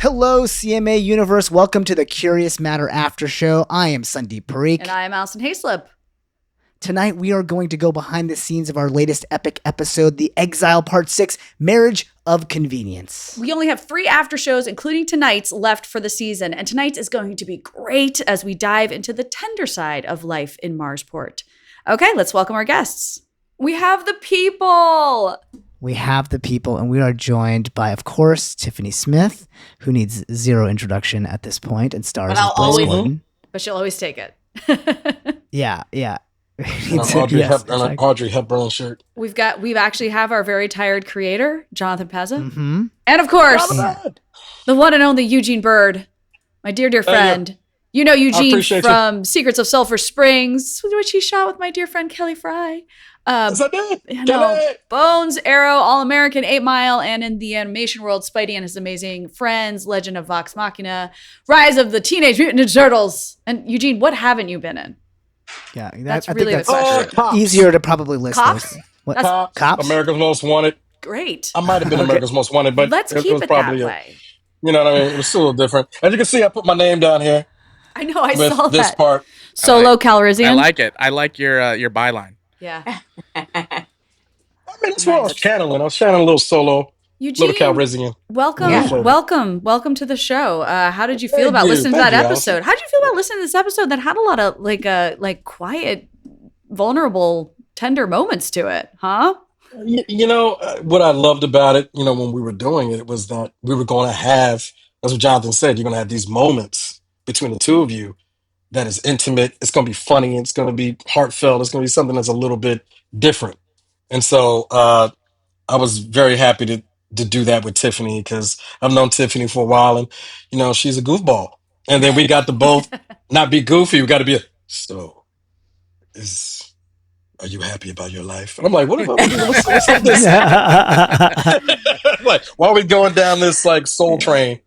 Hello, CMA Universe. Welcome to the Curious Matter Aftershow. I am Sandeep Parikh. And I am Alison Haislip. Tonight, we are going to go behind the scenes of our latest epic episode, The Exile Part 6, Marriage of Convenience. We only have 3 after shows, including tonight's, left for the season. And tonight's is going to be great as we dive into the tender side of life in Marsport. Okay, let's welcome our guests. We have the people. We have the people, and we are joined by, of course, Tiffany Smith, who needs zero introduction at this point and stars as Bryce Gordon. But she'll always take it. Yeah. Audrey Hepburn shirt. We actually have our very tired creator, Jonathan Pezza. Mm-hmm. And of course, the one and only Eugene Byrd, my dear friend. Yeah. You know Eugene from Secrets of Sulphur Springs, which he shot with my dear friend Kelly Fry. Bones, Arrow, All-American, 8 Mile, and in the animation world, Spidey and His Amazing Friends, Legend of Vox Machina, Rise of the Teenage Mutant Ninja Turtles. And Eugene, what haven't you been in? Yeah, I think that's easier to probably list. Cops? What? Cops? America's Most Wanted. Great. I might have been America's Most Wanted, but let's keep it probably that way. You know what I mean? It was still a little different. As you can see, I put my name down here. I know, I saw this that. Part. Solo Calrissian. I like it. I like your byline. Yeah. I mean, that's what I was channeling. I was channeling a little Solo. Eugene, little Calrissian. Welcome to the show. How did you feel about listening to that episode? How did you feel about listening to this episode that had a lot of like quiet, vulnerable, tender moments to it? Huh? You know, what I loved about it, you know, when we were doing it, was that we were going to have, as what Jonathan said, you're going to have these moments between the two of you that is intimate. It's going to be funny. It's going to be heartfelt. It's going to be something that's a little bit different. And so I was very happy to do that with Tiffany, because I've known Tiffany for a while, and, you know, she's a goofball. And then we got to both not be goofy. We got to be are you happy about your life? And I'm like, what's up this? Like, why are we going down this like soul train,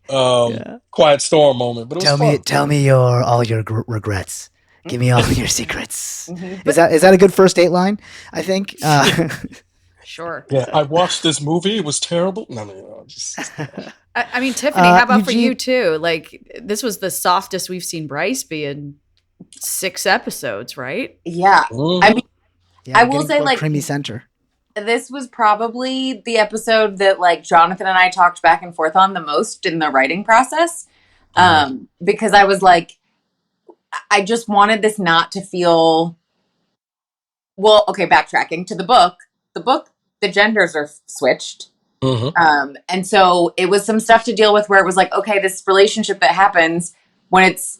quiet storm moment? But it was tell me all your regrets. Give me all your secrets. Mm-hmm. Is that a good first date line? I think. Sure. Yeah, I watched this movie. It was terrible. No. I mean, Tiffany, how about for you too? Like, this was the softest we've seen Bryce be in 6 episodes, right? Yeah. Mm-hmm. I mean, I will say, like, creamy center. This was probably the episode that, like, Jonathan and I talked back and forth on the most in the writing process, because I was like, I just wanted this not to feel. Well, okay, backtracking to the book. The genders are switched. Mm-hmm. And so it was some stuff to deal with where it was like, okay, this relationship that happens when it's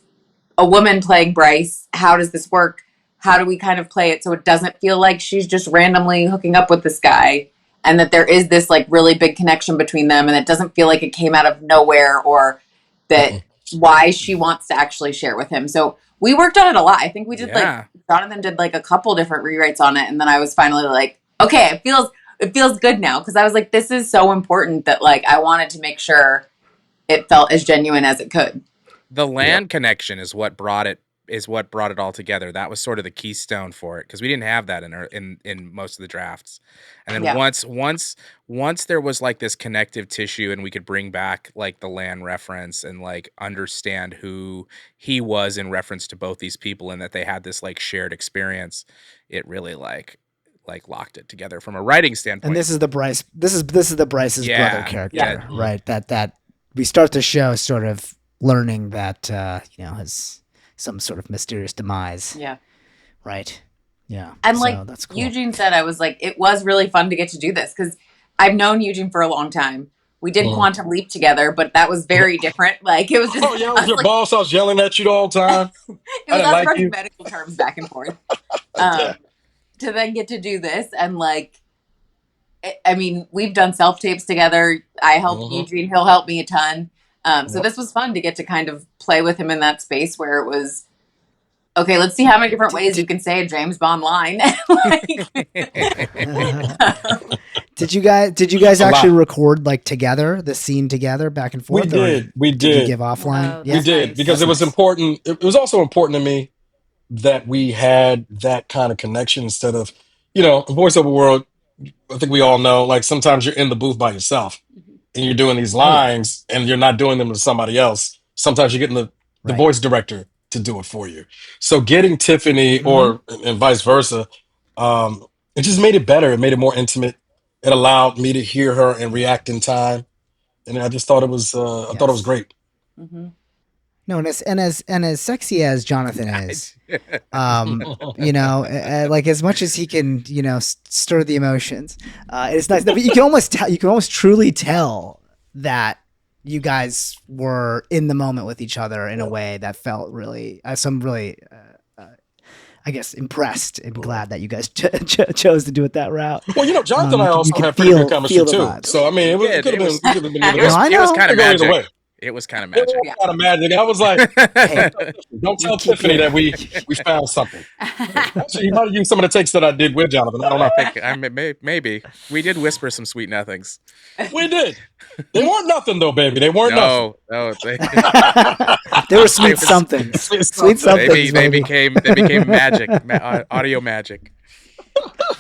a woman playing Bryce, how does this work? How do we kind of play it so it doesn't feel like she's just randomly hooking up with this guy, and that there is this like really big connection between them, and it doesn't feel like it came out of nowhere, or that why she wants to actually share with him. So we worked on it a lot. I think we did like Jonathan did like a couple different rewrites on it, and then I was finally like, okay, it feels good now, because I was like, this is so important that like I wanted to make sure it felt as genuine as it could. The land connection is what brought it all together. That was sort of the keystone for it, because we didn't have that in most of the drafts. And then once there was like this connective tissue, and we could bring back like the land reference and like understand who he was in reference to both these people, and that they had this like shared experience, it really like locked it together from a writing standpoint. And this is the Bryce. This is the Bryce's brother character, right? That we start the show sort of learning that has some sort of mysterious demise. Yeah. Right. Yeah. And so like that's cool. Eugene said, I was like, it was really fun to get to do this, because I've known Eugene for a long time. We did Quantum Leap together, but that was very different. Like, it was just. Oh yeah, with your boss, I was yelling at you the whole time. It was us running medical terms back and forth. To then get to do this, and like, I mean, we've done self-tapes together. I helped Eugene. He'll help me a ton. So this was fun to get to kind of play with him in that space where it was, okay, let's see how many different ways you can say a James Bond line. Did you guys actually record like together, the scene together back and forth? We did. Did you give offline? We did, because it was important. It was also important to me that we had that kind of connection, instead of, voiceover world. I think we all know, like, sometimes you're in the booth by yourself. and you're doing these lines and you're not doing them to somebody else. Sometimes you're getting the voice director to do it for you. So getting Tiffany or and vice versa, it just made it better. It made it more intimate. It allowed me to hear her and react in time. And I just thought it was I thought it was great. No, and as sexy as Jonathan is, you know, like as much as he can, you know, stir the emotions, it's nice. But you can almost truly tell that you guys were in the moment with each other in a way that felt really, I guess, impressed and glad that you guys chose to do it that route. Well, you know, Jonathan and I also have pretty good chemistry too. So I mean, it could have been either way. It was kind of magic. Way. It was kind of magic. It was kind of magic. I was like, hey, don't tell Tiffany that we found something. Actually, you might use some of the takes that I did with Jonathan. I don't know. I think maybe we did whisper some sweet nothings. We did. They weren't nothing though, baby. They weren't nothing. No, they were sweet somethings. Sweet somethings. They became magic, audio magic.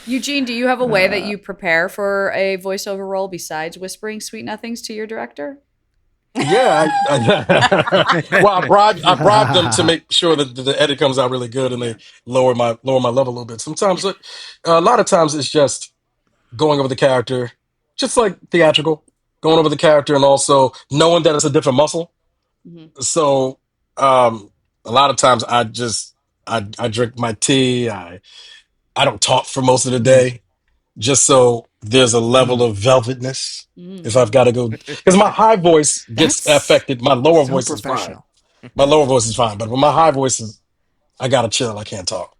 Eugene, do you have a way that you prepare for a voiceover role besides whispering sweet nothings to your director? Yeah, well, I bribed them to make sure that the edit comes out really good, and they lower my level a little bit. Sometimes, a lot of times, it's just going over the character, just like theatrical, going over the character, and also knowing that it's a different muscle. So, a lot of times, I drink my tea. I don't talk for most of the day, just so there's a level of velvetness. If I've got to go, because my high voice gets affected. My lower voice is fine. My lower voice is fine, but when my high voice is, I gotta chill. I can't talk.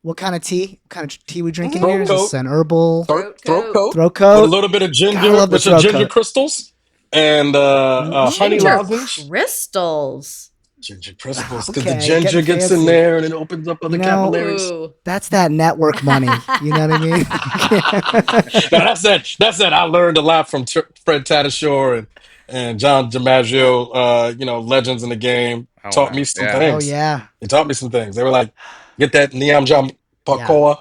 What kind of tea? What kind of tea we drinking here? Is this an herbal throat coat? Throat coat. With a little bit of ginger, with some ginger crystals and honey lozenge. Crystals. Ginger crystals, because the ginger gets in there and it opens up other capillaries. That's that network money. You know what I mean? No, that's that. I learned a lot from Fred Tatasciore and John DiMaggio. You know, legends in the game taught me some things. Oh yeah, they taught me some things. They were like, get that Niam Jam Pakoa.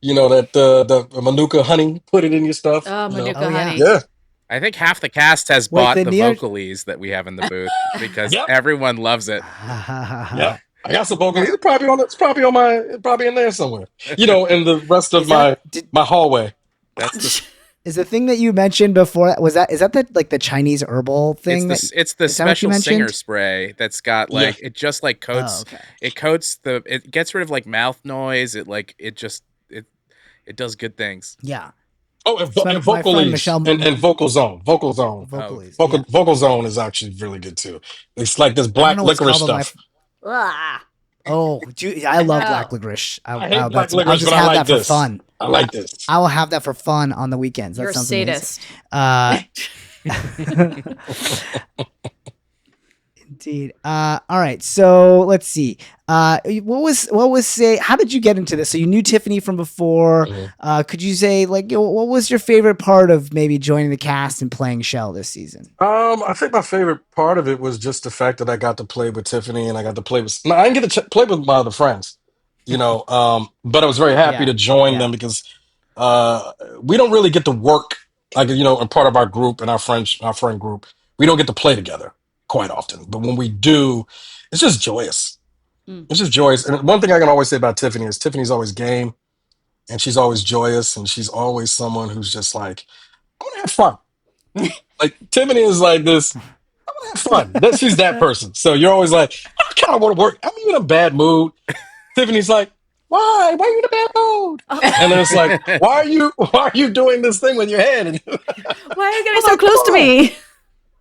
You know, that the Manuka honey. Put it in your stuff. Oh, Manuka honey. Yeah. I think half the cast has bought the Vocalese that we have in the booth because everyone loves it. Yeah, I got some Vocalese. It's probably in there somewhere. You know, in the rest of my hallway. Is the thing that you mentioned before is that the Chinese herbal thing? It's the special singer spray that's got it just like coats. Oh, okay. It coats it gets rid of like mouth noise. It does good things. Yeah. Oh, and Vocalese and Vocal Zone. Vocal Zone is actually really good too. It's like this black licorice stuff. Oh, I love black licorice. I hate black licorice, I'll just have that for fun. I like this. I will have that for fun on the weekends. You're a sadist. Indeed. All right. So let's see. How did you get into this? So you knew Tiffany from before. Could you say what was your favorite part of maybe joining the cast and playing Shell this season? I think my favorite part of it was just the fact that I got to play with Tiffany and I got to play with. I didn't get to play with my other friends, you know. But I was very happy to join them because we don't really get to work in part of our group and our friend group. We don't get to play together quite often, but when we do, it's just joyous. It's just joyous. And one thing I can always say about Tiffany is Tiffany's always game, and she's always joyous, and she's always someone who's just like, I want to have fun. Like Tiffany is like this. I want to have fun. She's that person. So you're always like, I kind of want to work. I'm even in a bad mood. Tiffany's like, why? Why are you in a bad mood? And then it's like, why are you doing this thing with your hand? Why are you getting so close to me?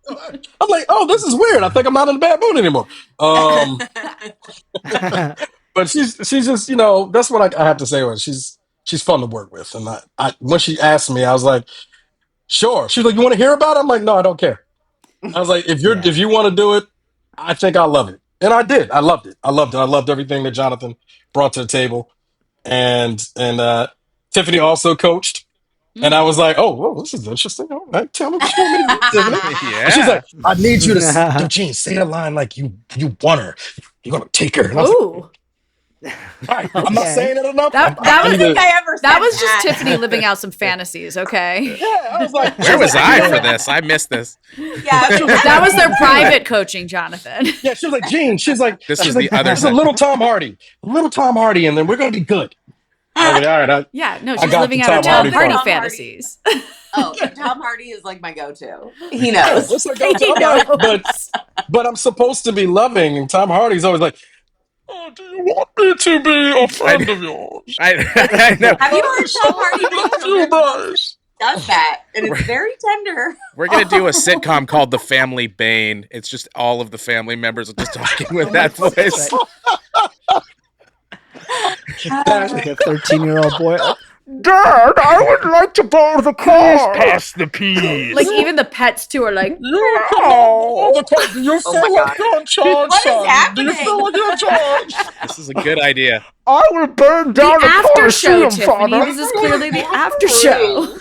I'm like, oh, this is weird. I think I'm not in a bad mood anymore. But she's just, that's what I have to say. She's fun to work with. And I when she asked me, I was like, sure. She's like, you want to hear about it? I'm like, no, I don't care. I was like, if you want to do it, I think I'll love it. And I did. I loved it. I loved everything that Jonathan brought to the table. And Tiffany also coached. And I was like, oh, this is interesting. All right, tell me what you want me to do, Tiffany. And she's like, I need you to, Eugene, say a line like you want her. You're going to take her. And I was like, all right, I'm not saying it enough. That was the thing I ever That was just Tiffany living out some fantasies, okay? Yeah, I was like, Where was I for this? I missed this. Yeah, That was their private coaching, Jonathan. Yeah, she was like, Gene, she's like, This she's was like, the other there's a little Tom Hardy, and then we're gonna be good. I was like, all right, Yeah, no, I she's got living the out her Tom Tom Hardy Hardy part. fantasies. Oh, Tom Hardy is like my go-to. He knows. It's like, I'm like, but I'm supposed to be loving, and Tom Hardy's always like, oh, do you want me to be a friend of yours? I know. Have you heard Tom Hardy I love you, Bryce. does that? And it's very tender. We're gonna do a sitcom called The Family Bane. It's just all of the family members are just talking with that voice. Like a 13-year-old boy. Dad, I would like to borrow the car. Pass the peas. Like even the pets too are like, All the time. Do you feel my like God. you're in charge, What is son? Do you happening? feel like you're in charge? This is a good idea. I will burn the down the after show, Colosseum, Tiffany. Father. This is clearly the after show.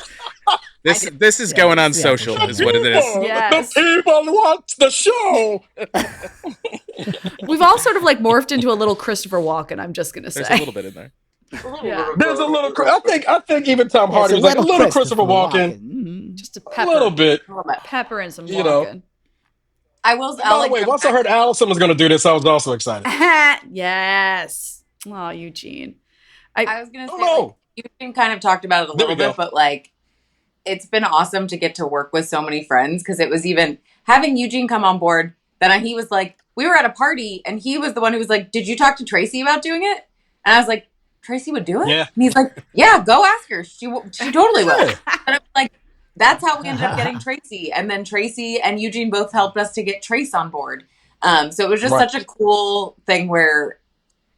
This is going on social, is what it is. Yes. The people want the show. We've all sort of like morphed into a little Christopher Walken, I'm just gonna There's say. a little bit in there. Yeah. There's a little. I think even Tom Hardy was like a little Christopher Walken. Just a A pepper. little bit. Pepper and some You know. Walken. I will. By the way, once I heard Alison was going to do this, I was also excited. Yes. Oh, Eugene. I was gonna say, Oh, like, Eugene kind of talked about it a There we little bit, go. but like, it's been awesome to get to work with so many friends because it was even having Eugene come on board. Then he was like, we were at a party, and he was the one who was like, "Did you talk to Tracy about doing it?" And I was like, "Tracy would do it." Yeah. And he's like, "Yeah, go ask her. She totally will." Yeah. And I'm like, that's how we ended up getting Tracy. And then Tracy and Eugene both helped us to get Trace on board. So it was just Right. such a cool thing where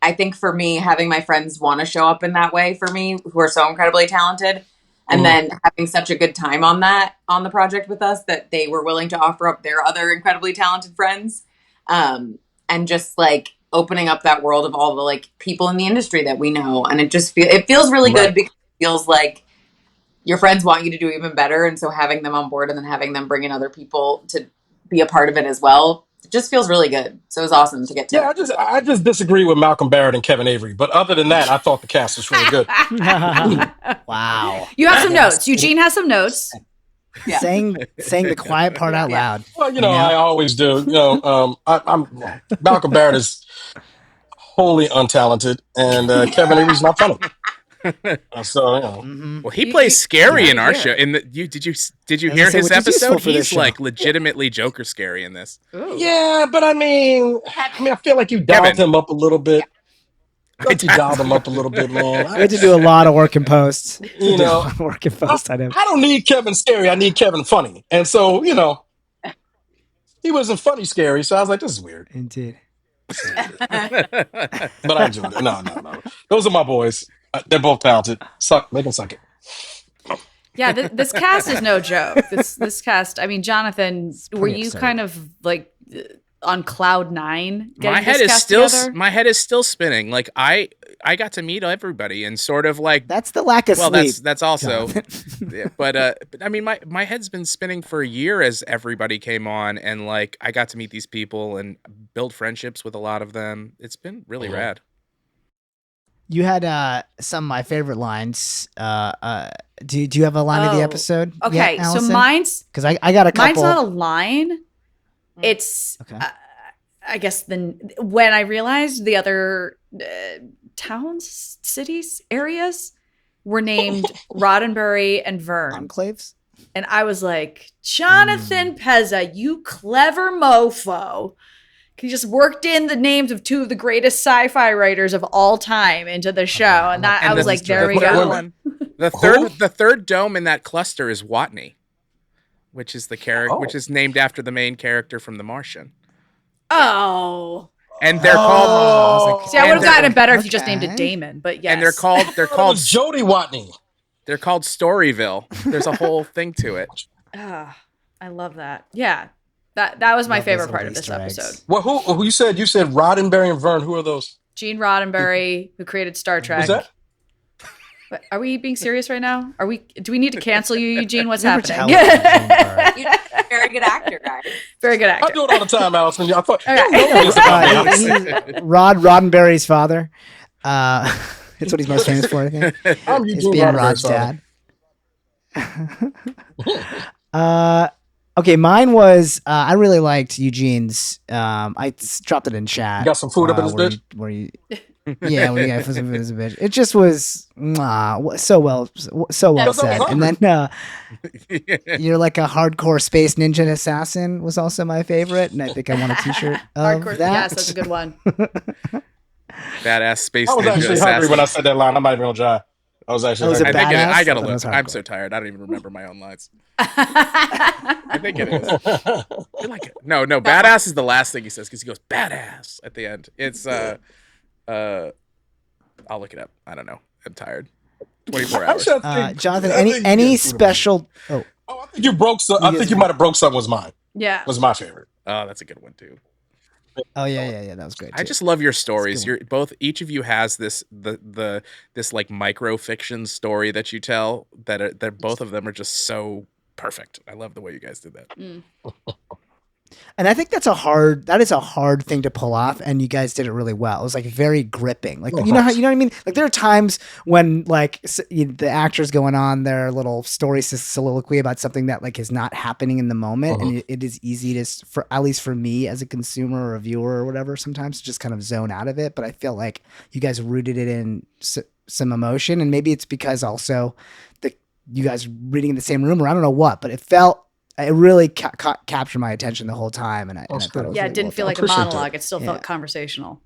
I think for me, having my friends want to show up in that way for me, who are so incredibly talented, and then having such a good time on the project with us that they were willing to offer up their other incredibly talented friends. And just like opening up that world of all the like people in the industry that we know. And it just feels really good because it feels like your friends want you to do even better. And so having them on board and then having them bring in other people to be a part of it as well, it just feels really good. So it was awesome to get to. Yeah, I just disagree with Malcolm Barrett and Kevin Avery. But other than that, I thought the cast was really good. Wow. You have some notes. Eugene has some notes. Yeah. Saying the quiet part out loud. Well, I always do. I'm Malcolm Barrett is wholly untalented, and Kevin Avery's not funny. So Well, he plays scary in our yeah. show. Did you I hear was gonna his say, which is useful episode? for this He's show. like legitimately Joker scary in this. yeah, but I mean, I feel like you dialed Kevin. him up a little bit. Like you dialed him up a little bit, man. We had to do a lot of work in post. You know, work in post on him. I don't need Kevin scary. I need Kevin funny. And so, he wasn't funny scary. So I was like, this is weird. Indeed. But I enjoyed it. No. Those are my boys. They're both talented. Make them suck it. Yeah, this cast is no joke. This cast, I mean, Jonathan, were you absurd. kind of like on cloud nine? My head is still spinning. Like I got to meet everybody and sort of like That's the lack of well, sleep. that's also, yeah, but I mean, my head's been spinning for a year as everybody came on, and like I got to meet these people and build friendships with a lot of them. It's been really rad. You had some of my favorite lines. Do you have a line of the episode? Okay, so mine's because I got a couple. Mine's not a line. It's Okay. I guess when I realized the other towns, cities, areas were named Roddenberry and Vern, enclaves. and I was like, Jonathan Pezza, you clever mofo. He just worked in the names of two of the greatest sci-fi writers of all time into the show, and I was like, there we go. The third dome in that cluster is Watney, which is the character, which is named after the main character from The Martian. Oh, And they're called. see, I would have and gotten it better if you okay. just named it Damon, but yes, And they're called Jody Watney. They're called Storyville. There's a whole thing to it. I love that. Yeah, that was my Love favorite those part little of this Easter eggs. episode. Well, who you said Roddenberry and Vern? Who are those? Gene Roddenberry, who created Star Trek. Who's that? But are we being serious right now? Do we need to cancel you, Eugene? What's Never happening? tell us, Eugene You're a very good actor, guys. Very good I actor. do it all the time, Alison. I thought Okay. you know this about me. Roddenberry's father. It's what he's most famous for, I think. I'm Is Eugene being Roddenberry's Rod's father. dad. Okay, mine was I really liked Eugene's. I dropped it in chat. You got some food up in this bitch? Where you yeah, when you got some food as a bitch. It just was so well said. And then you're like a hardcore space ninja assassin was also my favorite, and I think I want a T-shirt of Hardcore. that. Yes, that's a good one. Badass space I was ninja actually assassin. hungry when I said that line. I'm not even gonna jive. I was actually Was it hungry. I think badass? I gotta That was look. I'm hardcore. so tired. I don't even remember my own lines. I think it is. I feel like it. No, badass is the last thing he says because he goes badass at the end. It's I'll look it up. I don't know. I'm tired. 24 I'm hours. trying to think- Jonathan, I think you any get food special? Oh, I think you broke some. I think you might have broke something. Was mine. Yeah. Was my favorite. Oh, that's a good one too. yeah, that was good. I too. just love your stories. You're both. Each of you has this this like micro fiction story that you tell. That both of them are just so perfect. I love the way you guys did that. And I think that is a hard thing to pull off, and you guys did it really well. It was like very gripping. Like you know what I mean? Like there are times when like the actors going on their little story soliloquy about something that like is not happening in the moment, and it is easy to, for at least for me as a consumer or a viewer or whatever, sometimes to just kind of zone out of it. But I feel like you guys rooted it in some emotion, and maybe it's because also you guys reading in the same room, or I don't know what, but it really captured my attention the whole time, and I thought it was Yeah, really it didn't well feel done. like a monologue. It still felt conversational.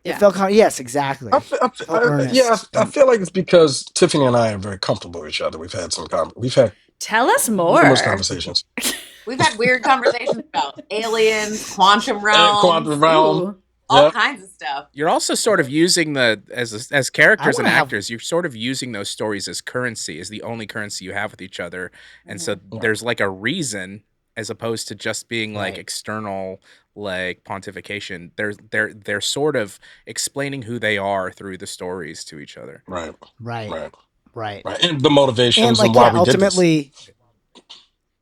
It felt yes, exactly. I feel like it's because Tiffany and I are very comfortable with each other. We've had Tell us more. numerous conversations. We've had weird conversations about aliens, quantum realms, Quantum realm. Ooh. all kinds of stuff. You're also sort of using as characters and wanna have- actors, you're sort of using those stories as currency, as the only currency you have with each other. And so there's like a reason as opposed to just being like external like pontification. They're sort of explaining who they are through the stories to each other. Right. And the motivations and why we ultimately did this.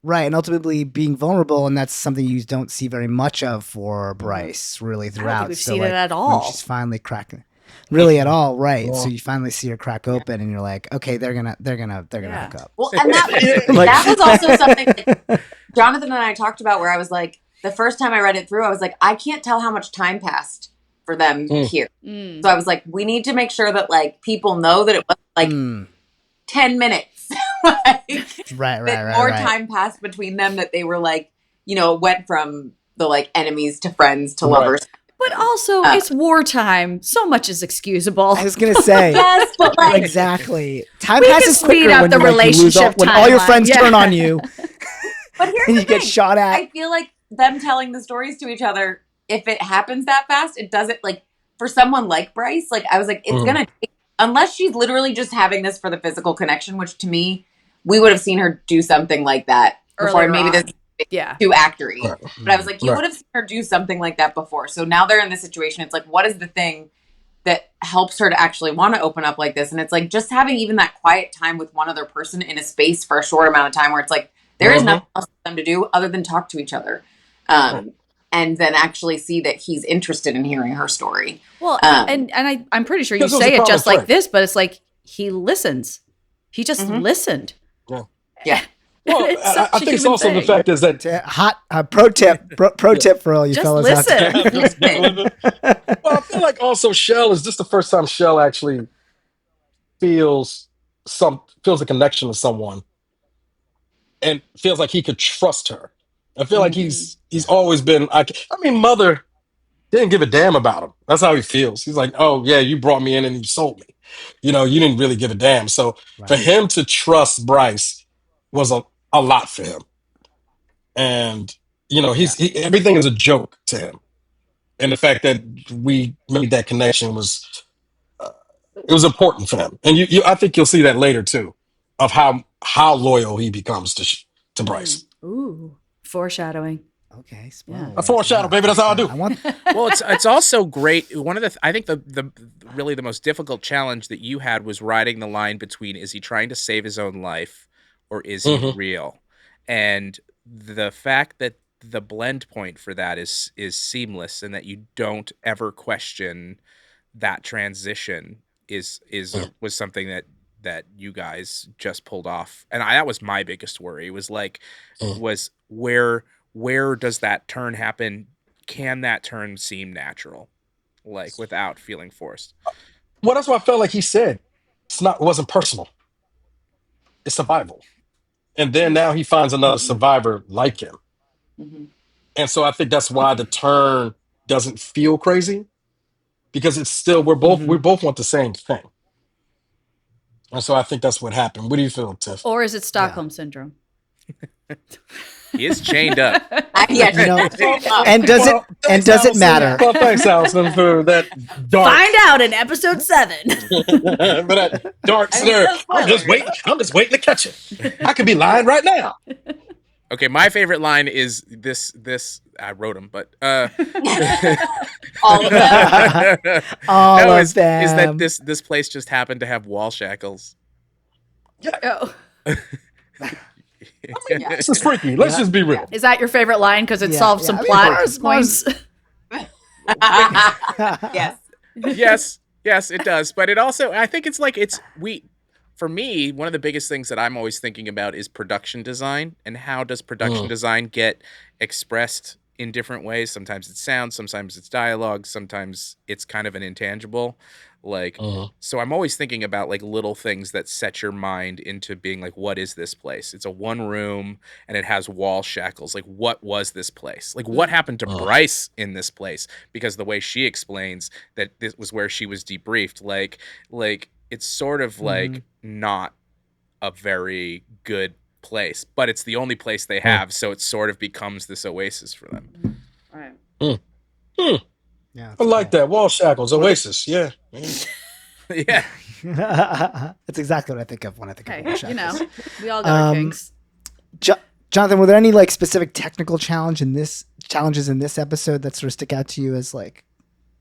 Right, and ultimately being vulnerable, and that's something you don't see very much of for Bryce really throughout. I don't think we've seen it at all. She's finally cracking, really at all, right? So you finally see her crack open, and you're like, okay, they're gonna hook up. Well, and that was also something like Jonathan and I talked about, where I was like, the first time I read it through, I was like, I can't tell how much time passed for them here. So I was like, we need to make sure that like people know that it was like 10 minutes. More time passed between them, that they were like, went from the like enemies to friends to lovers. But also, it's wartime. So much is excusable. I was gonna say, yes, but like exactly. Time we passes can speed quicker up when the relationship when all your timeline. friends turn on you, but here's and the you get thing. shot at. I feel like them telling the stories to each other, if it happens that fast, it doesn't, like, for someone like Bryce, like, I was like, it's gonna take, unless she's literally just having this for the physical connection, which to me, we would have seen her do something like that before. Earlier Maybe on. this is too actory. But I was like, you would have seen her do something like that before. So now they're in this situation. It's like, what is the thing that helps her to actually want to open up like this? And it's like just having even that quiet time with one other person in a space for a short amount of time, where it's like there is nothing else for them to do other than talk to each other. And then actually see that he's interested in hearing her story. Well, and I'm pretty sure you say it just like this, but it's like he listens. He just listened. Yeah. Well, I think it's also the fact is that hot pro tip for all you just fellas listen. out there. Well, I feel like also Shell is just the first time Shell actually feels a connection to someone and feels like he could trust her. I feel like he's always been. Mother didn't give a damn about him. That's how he feels. He's like, oh yeah, you brought me in and you sold me. You didn't really give a damn. So for him to trust Bryce was a lot for him. And everything is a joke to him. And the fact that we made that connection was important for him. And I think you'll see that later too, of how loyal he becomes to Bryce. Ooh, foreshadowing. Okay, A foreshadow, baby. That's how I do. Well, it's also great. One of I think the really the most difficult challenge that you had was riding the line between, is he trying to save his own life or is he real? And the fact that the blend point for that is seamless, and that you don't ever question that transition was something that you guys just pulled off, and that was my biggest worry. Was like, was where does that turn happen? Can that turn seem natural, like without feeling forced? Well, that's what I felt like he said. It wasn't personal. It's survival. And then now he finds another survivor like him. And so I think that's why the turn doesn't feel crazy, because it's still we both want the same thing. And so I think that's what happened. What do you feel, Tiff? Or is it Stockholm syndrome? He is chained up. And does it matter? Well, thanks, Alison, for that dark. Find out in episode 7. For that dark snare. I'm just waiting to catch it. I could be lying right now. Okay, my favorite line is this. I wrote them, but All of them. All of is them. that this place just happened to have wall shackles. Oh. This is freaky. Let's just be real. Is that your favorite line because it Yeah, solves yeah. some I mean, plot Mars- Yes. Yes, it does. But it also, I think it's like for me, one of the biggest things that I'm always thinking about is production design, and how does production design get expressed in different ways. Sometimes it's sound, sometimes it's dialogue, sometimes it's kind of an intangible. Like, so I'm always thinking about like little things that set your mind into being like, what is this place? It's a one room and it has wall shackles. Like, what was this place? Like, what happened to Bryce in this place? Because the way she explains that this was where she was debriefed, like it's sort of like not a very good place, but it's the only place they have. So it sort of becomes this oasis for them. Right. Yeah, I like that. Wall shackles, oasis. Yeah. Yeah. That's exactly what I think of when I think of wall Hey, shackles. we all got our kinks. Jonathan, were there any like specific technical challenges in this episode that sort of stick out to you as like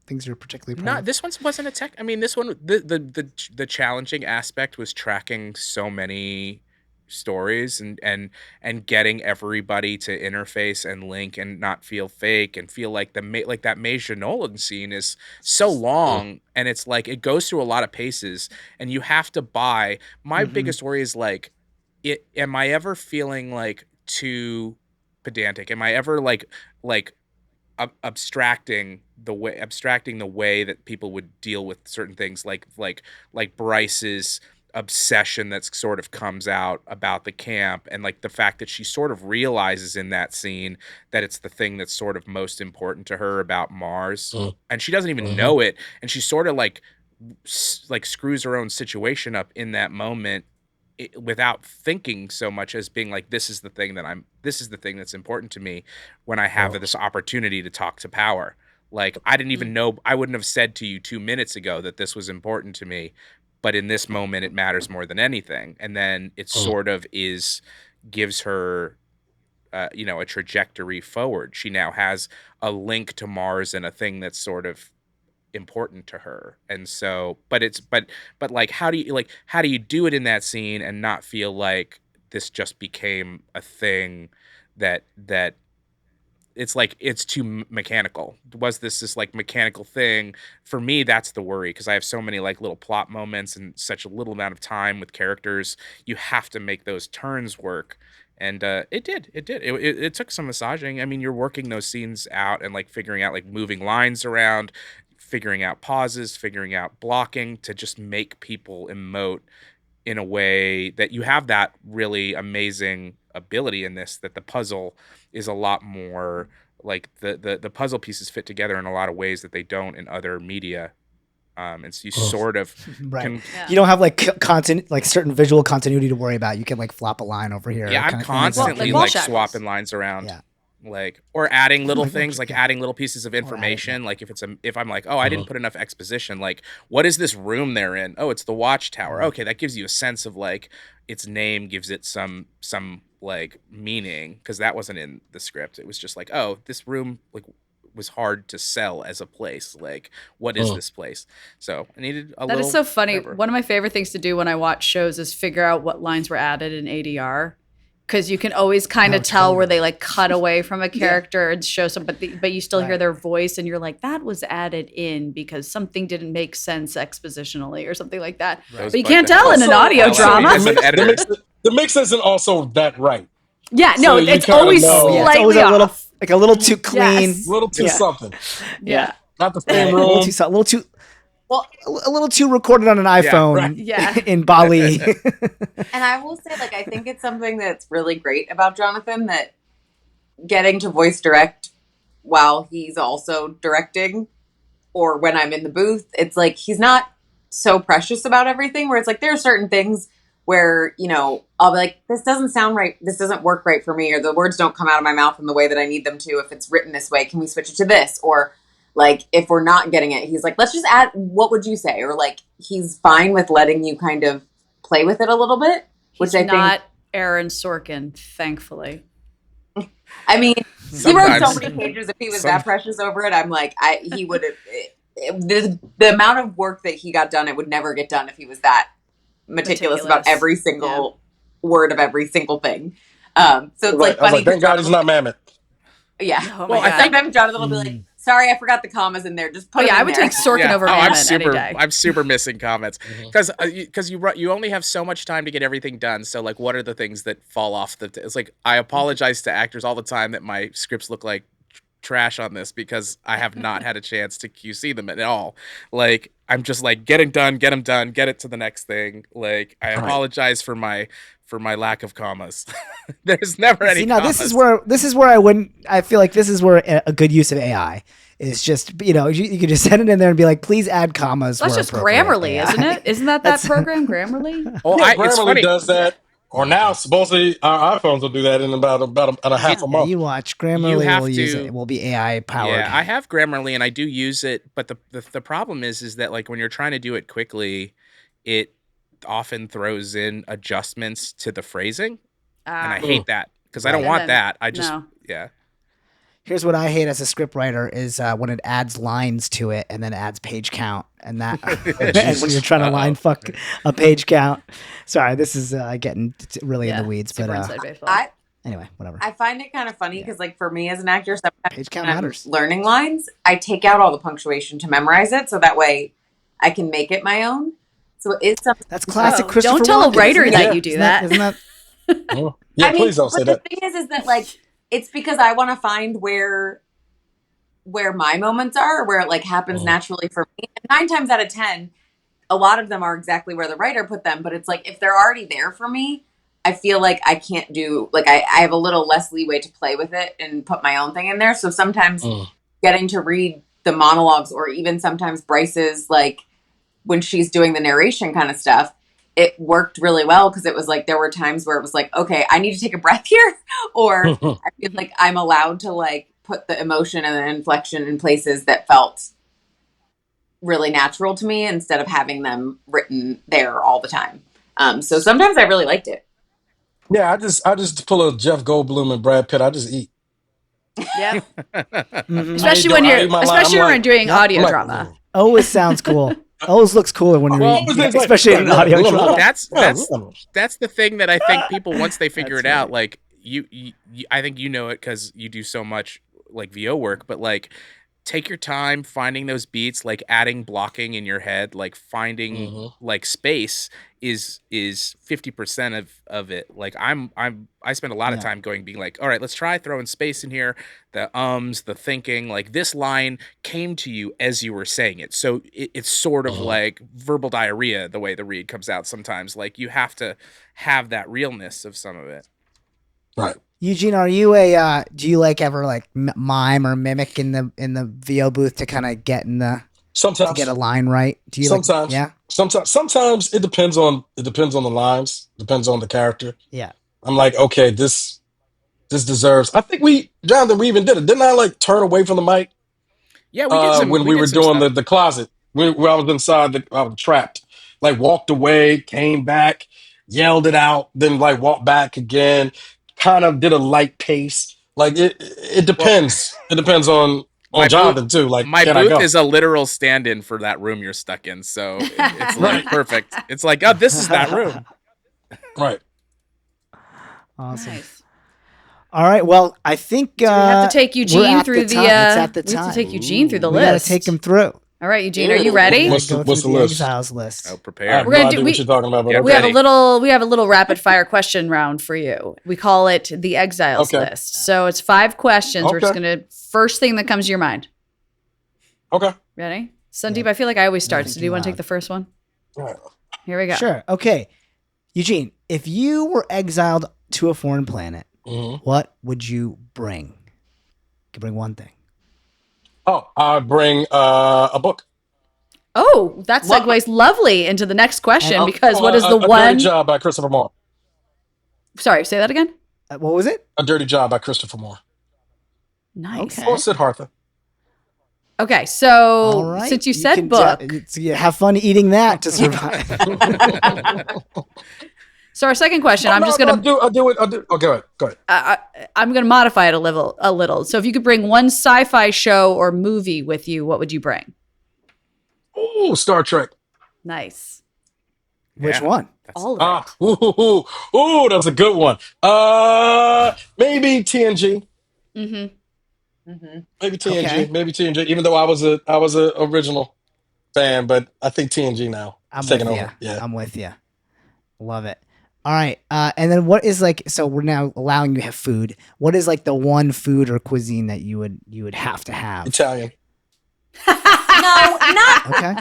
things you're particularly proud No, of? this one wasn't a tech. I mean, this one, the challenging aspect was tracking so many stories and getting everybody to interface and link and not feel fake and feel like like that Major Nolan scene is so long and it's like it goes through a lot of paces and you have to buy. My biggest worry is like, am I ever feeling like too pedantic? Am I ever like abstracting the way that people would deal with certain things, like Bryce's obsession that sort of comes out about the camp, and like the fact that she sort of realizes in that scene that it's the thing that's sort of most important to her about Mars, and she doesn't even know it, and she sort of like screws her own situation up in that moment without thinking so much as being like, this is the thing that's important to me when I have this opportunity to talk to power. Like, I didn't even know, I wouldn't have said to you 2 minutes ago that this was important to me, but in this moment it matters more than anything. And then it sort of gives her a trajectory forward. She now has a link to Mars and a thing that's sort of important to her. And so, but like, how do you do it in that scene and not feel like this just became a thing that it's like it's too mechanical? Was this like mechanical thing? For me, that's the worry, because I have so many like little plot moments and such a little amount of time with characters. You have to make those turns work. And it did. It took some massaging. I mean, you're working those scenes out and like figuring out like moving lines around, figuring out pauses, figuring out blocking to just make people emote in a way that you have that really amazing ability in this, that the puzzle is a lot more like the puzzle pieces fit together in a lot of ways that they don't in other media. And so you sort of right. You don't have like certain visual continuity to worry about. You can like flop a line over here. Yeah, I'm constantly like swapping lines around. Yeah. Like, or adding little things, like adding little pieces of information. Like if I'm like, oh, I didn't put enough exposition. Like, what is this room they're in? Oh, it's the watchtower. Okay, that gives you a sense of like its name gives it some like meaning, because that wasn't in the script. It was just like, oh, this room like was hard to sell as a place. Like, what is this place? So I needed a little. That is so funny. Whatever. One of my favorite things to do when I watch shows is figure out what lines were added in ADR. because you can always kind of tell where they like cut away from a character and show some, but you still hear their voice and you're like, that was added in because something didn't make sense expositionally or something like that. But you can't tell in an audio drama. The mix isn't also that right. Yeah, no, So you it's kinda always know. Yeah, it's slightly always off. a little too clean. Yes. A little too something. Yeah. Not the same A little room. too, a little too, Well, a little too recorded on an iPhone. right. Yeah. In Bali. and I will say, like, I think it's something that's really great about Jonathan, that getting to voice direct while he's also directing, or when I'm in the booth, it's like he's not so precious about everything, where it's like there are certain things where, you know, I'll be like, this doesn't sound right, this doesn't work right for me, or the words don't come out of my mouth in the way that I need them to. If it's written this way, can we switch it to this? Or like, if we're not getting it, he's like, let's just add, what would you say? Or like, he's fine with letting you kind of play with it a little bit, which He's not Aaron Sorkin, thankfully. I mean, he wrote so Sometimes. many pages. If he was that precious over it, I'm like, he would have. The amount of work that he got done, it would never get done if he was that meticulous about every single word of every single thing. So it's like funny. Thank God he's not Mammoth. Yeah. Oh Well, my God. sometimes Jonathan will be like, "Sorry, I forgot the commas in there. Just put it in I would there." take Sorkin over Mamet any day. I'm super missing comments because you only have so much time to get everything done. So like, what are the things that fall off the? It's like I apologize to actors all the time that my scripts look like trash on this because I have not had a chance to QC them at all. Like I'm just like get them done, get it to the next thing. Like I apologize for my lack of commas. There's never any. Now commas. this is where I feel like this is where a good use of AI is just, you know, you can just send it in there and be like, please add commas. That's where just appropriate. Grammarly, AI. isn't it? Isn't that program Grammarly? Oh, Yeah, it's Grammarly funny. does that. Or now, supposedly, our iPhones will do that in about a half a month. You watch Grammarly have will use to- it. It will be AI powered. Yeah, I have Grammarly and I do use it, but the problem is that like when you're trying to do it quickly, it often throws in adjustments to the phrasing, and I hate that because I don't Right. want And then- that. I just no. yeah. Here's what I hate as a script writer is when it adds lines to it and then adds page count and that and when you're trying to line fuck a page count. Sorry, this is getting really in the weeds, super but inside baseball. anyway, whatever. I find it kind of funny because, like, for me as an actor, sometimes Page count when I'm matters. learning lines, I take out all the punctuation to memorize it, so that way I can make it my own. So it is something. That's classic Oh, Christopher don't tell a Walken, writer isn't it? that you do that. Isn't that Yeah, I mean, please don't say but that. the thing is that like it's because I want to find where my moments are, or where it like happens naturally for me. And 9 times out of 10, a lot of them are exactly where the writer put them. But it's like if they're already there for me, I feel like I can't do like I have a little less leeway to play with it and put my own thing in there. So sometimes getting to read the monologues, or even sometimes Bryce's, like when she's doing the narration kind of stuff, it worked really well because it was like there were times where it was like, okay, I need to take a breath here, or I feel like I'm allowed to like put the emotion and the inflection in places that felt really natural to me instead of having them written there all the time. So sometimes I really liked it. Yeah, I just pull a Jeff Goldblum and Brad Pitt. I just eat. Yeah. Mhm. Especially I when eat you're my line. especially I'm when like, you're doing I'm audio like, drama. Always sounds cool. Always looks cooler when you're Well, reading, it's like- especially in an audio drama. That's the thing that I think people once they figure it out, like you I think you know it because you do so much like VO work, but like take your time finding those beats, like adding blocking in your head, like finding like space is 50% of it. Like I spend a lot of time being like, all right, let's try throwing space in here, the the thinking, like this line came to you as you were saying it, so it's sort of like verbal diarrhea the way the read comes out sometimes. Like you have to have that realness of some of it. Right. Eugene, are you do you like ever like mime or mimic in the VO booth to kind of get in the Sometimes to get a line right? Do you sometimes like, sometimes it depends on the lines, depends on the character. yeah. I'm like, okay, this deserves. I think Jonathan, we even did it. Didn't I like turn away from the mic? Yeah, we did some when we were some doing stuff. the closet where I was inside I was trapped. Like walked away, came back, yelled it out, then like walked back again. Kind of did a light pace. Like it depends. It depends on Jonathan too. Like my can I booth go? is a literal stand-in for that room you're stuck in, so it's like perfect. It's like, oh, this is that room. Right. Awesome. Nice. All right. Well, I think So we have to take Eugene through the. It's at the we have time. to take Eugene through the We list. got to take him through. All right, Eugene, are you ready? What's the list? Exiles list. Oh, I have prepare. We're no gonna idea do- what you're talking about. But Get We okay. have a little rapid fire question round for you. We call it the Exiles Okay. list. So it's 5 questions. We're just Okay. gonna first thing that comes to your mind. Okay. Ready? Sandeep, I feel like I always start. So do thinking you want to loud. take the first one? All right. Here we go. Sure. Okay. Eugene, if you were exiled to a foreign planet, what would you bring? You could bring one thing. Oh, I bring a book. Oh, that segues lovely into the next question because what is the a one? Dirty Job by Christopher Moore. Sorry, say that again. What was it? A Dirty Job by Christopher Moore. Nice. Okay. Or Sid Harther. Okay, so All right. since you can said book, have fun eating that to survive. so our second question, I'm just gonna I'll do it. Oh, go ahead. I'm gonna modify it a little. So if you could bring one sci-fi show or movie with you, what would you bring? Ooh, Star Trek. Nice. Which Yeah. one? All of it. Ooh, that's a good one. Maybe TNG. Maybe TNG. Okay. Maybe TNG. Even though I was a original fan, but I think TNG now. I'm It's with taking you. over. Yeah. I'm with you. Love it. All right. And then what is so we're now allowing you to have food. What is the one food or cuisine that you would have to have? Italian. No, not Okay.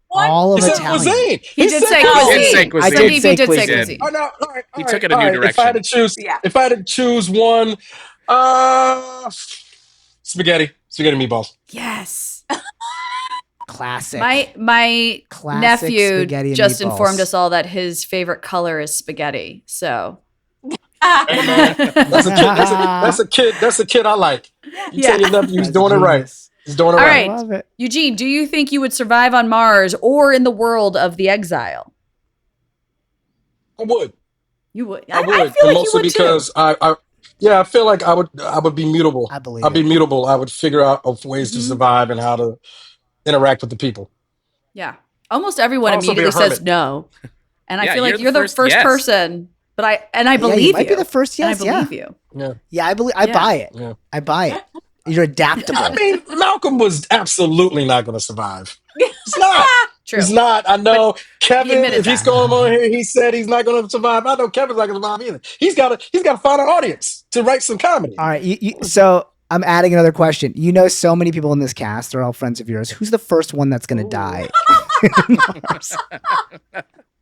What? All of He said Italian. cuisine. He did say no. cuisine. He did say cuisine. I did Sandeep, say he did say cuisine. cuisine. Oh, no, all right, He all took right, it a new all right. direction. If I had to choose one, spaghetti meatballs. Yes. Classic. My Classic nephew spaghetti and just meatballs. informed us all that his favorite color is spaghetti. So Hey, man, that's a kid. That's a kid I like. You tell your nephew he's That's doing it right. genius. He's doing it All right. right. Love it. Eugene, do you think you would survive on Mars or in the world of the Exile? I would. You would. I would. I feel And like you mostly would because too. I feel like I would be mutable. I believe I'd be it. mutable. I would figure out ways to survive and how to interact with the people. Yeah. Almost everyone I'd also be a immediately says hermit. no. And I Yeah, feel like you're you're the the first first yes. person. But I Yeah, believe you might be the first And yes. I Yeah. believe you. Yeah. Yeah. I believe. I Yeah. buy it. Yeah. I buy it. You're adaptable. I mean, Malcolm was absolutely not going to survive. He's not. True. He's not. I know Kevin. admitted If he's that. going on here, he said he's not going to survive. I know Kevin's not going to survive either. He's got to find an audience to write some comedy. All right. So I'm adding another question. You know, so many people in this cast. They're all friends of yours. Who's the first one that's going to die?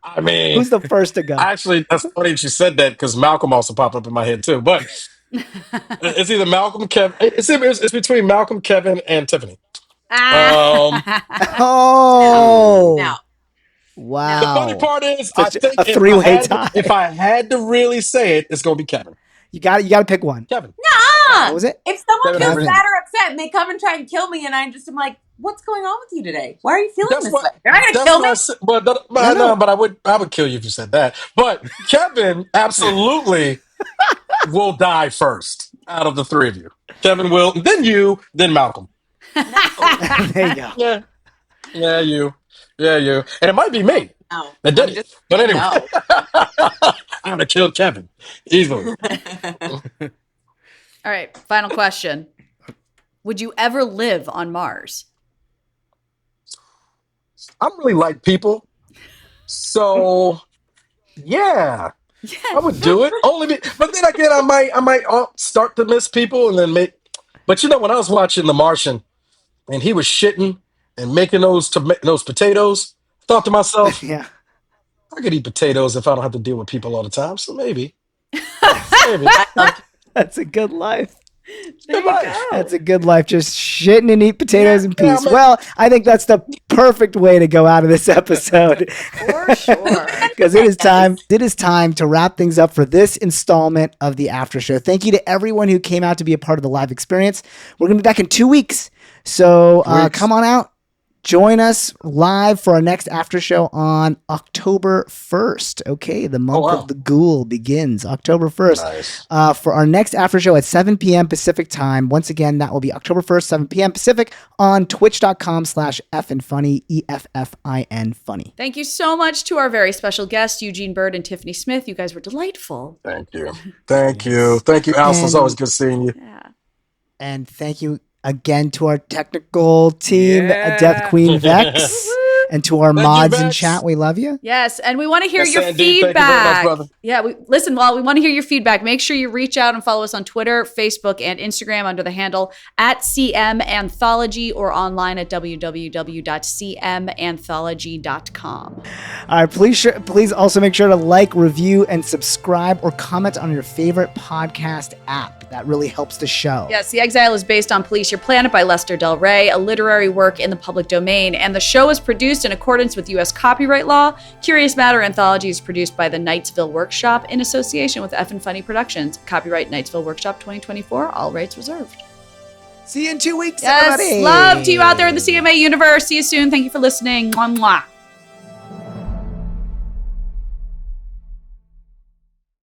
I mean, Who's the first to go? actually, that's funny that you said that because Malcolm also popped up in my head too. But it's either Malcolm, Kevin. It's between Malcolm, Kevin, and Tiffany. Oh. No. Wow. The funny part is, I Such think a three-way tie. if I had to really say it, it's going to be Kevin. You got to pick one. Kevin. What was it? If someone Kevin feels Harlan. sad or upset and they come and try and kill me, and I'm like, what's going on with you today? Why are you feeling That's this what. way? You're not going to That's kill what I me? said. But No. but I would kill you if you said that. But Kevin absolutely will die first out of the three of you. Kevin will, then you, then Malcolm. There you go. Yeah, you, and it might be me No. that did I'm it. But anyway, No. I'm gonna kill Kevin easily. All right, final question. Would you ever live on Mars? I'm really like people, so yeah. I would do it but then again, I might start to miss people and then make. But when I was watching The Martian and he was shitting and making those potatoes, I thought to myself, Yeah. I could eat potatoes if I don't have to deal with people all the time. So maybe. That's a good life. Good life. That's a good life. Just shitting and eat potatoes in Yeah, peace. man. Well, I think that's the perfect way to go out of this episode. For sure. Because it is time. It is time to wrap things up for this installment of the After Show. Thank you to everyone who came out to be a part of the live experience. We're gonna be back in 2 weeks. So come on out. Join us live for our next after show on October 1st. Okay, the month of the ghoul begins October 1st. Nice. For our next after show at 7 p.m. Pacific time. Once again, that will be October 1st, 7 p.m. Pacific on twitch.com/effnfunny, EFFIN funny. Thank you so much to our very special guests, Eugene Byrd and Tiffany Smith. You guys were delightful. Thank you. Thank you. Thank you, Alison. It's always good seeing you. Yeah. And thank you again to our technical team, DeathQueenVex, and to our mods in chat. We love you. Yes, and we want to hear your Sandeep, feedback. thank you very much, brother. Yeah, we want to hear your feedback. Make sure you reach out and follow us on Twitter, Facebook, and Instagram under the handle @CMAnthology or online at www.cmanthology.com. All right, please also make sure to like, review, and subscribe or comment on your favorite podcast app. That really helps the show. Yes, The Exile is based on Police Your Planet by Lester Del Rey, a literary work in the public domain, and the show is produced in accordance with U.S. copyright law. Curious Matter Anthology is produced by the Knightsville Workshop in association with F and Funny Productions. Copyright Knightsville Workshop 2024, all rights reserved. See you in 2 weeks, Yes, everybody. love to you out there in the CMA universe. See you soon. Thank you for listening. Mwah, mwah.